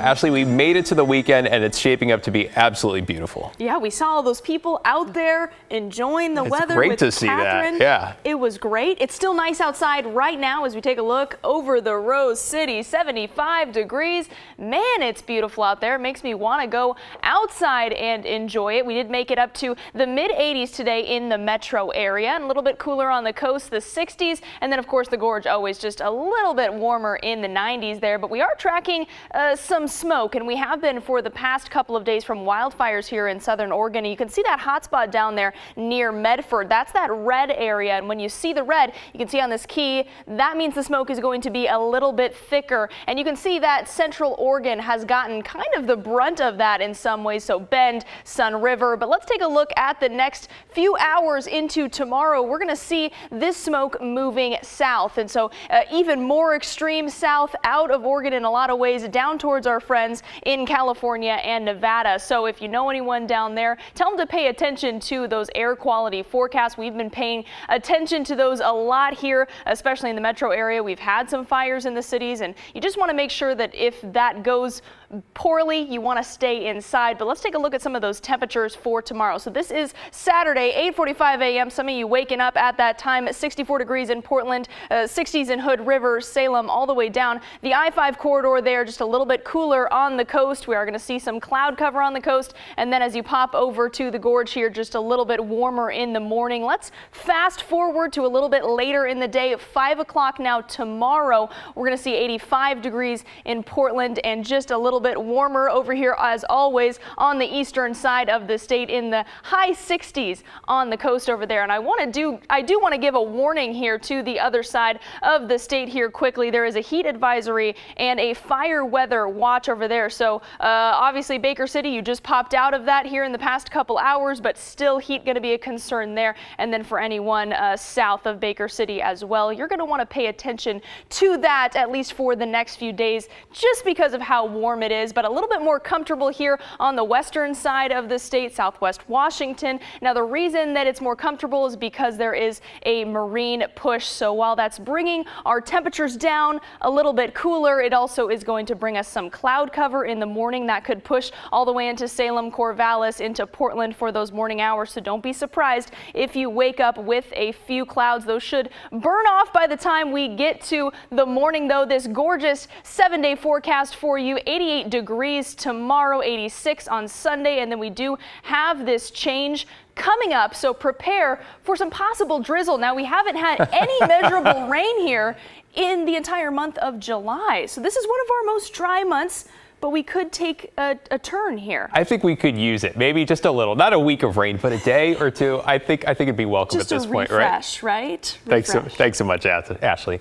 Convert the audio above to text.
Ashley, we made it to the weekend and it's shaping up to be absolutely beautiful. Yeah, we saw all those people out there enjoying the weather. It's great with to see Catherine. that. Yeah. It was great. It's still nice outside right now as we take a look over the Rose City, 75 degrees. Man, it's beautiful out there. It makes me want to go outside and enjoy it. We did make it up to the mid 80s today in the metro area and a little bit cooler on the coast, the 60s. And then, of course, the gorge always just a little bit warmer in the 90s there. But we are tracking some smoke, and we have been for the past couple of days from wildfires here in southern Oregon. And you can see that hot spot down there near Medford. That's that red area, and when you see the red, you can see on this key, that means the smoke is going to be a little bit thicker. And you can see that central Oregon has gotten kind of the brunt of that in some ways, so Bend, Sun River. But let's take a look at the next few hours into tomorrow. We're going to see this smoke moving south, and so even more extreme south out of Oregon in a lot of ways, down towards our friends in California and Nevada. So if you know anyone down there, tell them to pay attention to those air quality forecasts. We've been paying attention to those a lot here, especially in the metro area. We've had some fires in the cities, and you just want to make sure that if that goes poorly, you want to stay inside. But let's take a look at some of those temperatures for tomorrow. So this is Saturday, 8:45 a.m. Some of you waking up at that time at 64 degrees in Portland, 60s in Hood River, Salem, all the way down the I-5 corridor there, just a little bit cooler on the coast. We are going to see some cloud cover on the coast, and then as you pop over to the gorge here, just a little bit warmer in the morning. Let's fast forward to a little bit later in the day at 5 o'clock now tomorrow. We're going to see 85 degrees in Portland and just a little bit warmer over here as always on the eastern side of the state in the high 60s on the coast over there. And I do want to give a warning here to the other side of the state here quickly. There is a heat advisory and a fire weather watch over there. So obviously Baker City, you just popped out of that here in the past couple hours, but still heat going to be a concern there. And then for anyone south of Baker City as well, you're going to want to pay attention to that at least for the next few days, just because of how warm it is, but a little bit more comfortable here on the western side of the state, southwest Washington. Now the reason that it's more comfortable is because there is a marine push. So while that's bringing our temperatures down a little bit cooler, it also is going to bring us some cloud cover in the morning that could push all the way into Salem, Corvallis, into Portland for those morning hours. So don't be surprised if you wake up with a few clouds. Those should burn off by the time we get to the morning, though. This gorgeous 7-day forecast for you, 88 degrees tomorrow, 86 on Sunday, and then we do have this change coming up, so prepare for some possible drizzle. Now, we haven't had any measurable rain here in the entire month of July, so this is one of our most dry months, but we could take a turn here. I think we could use it, maybe just a little, not a week of rain, but a day or two. I think it'd be welcome just at this point, right? Just a refresh, right? Thanks so much, Ashley.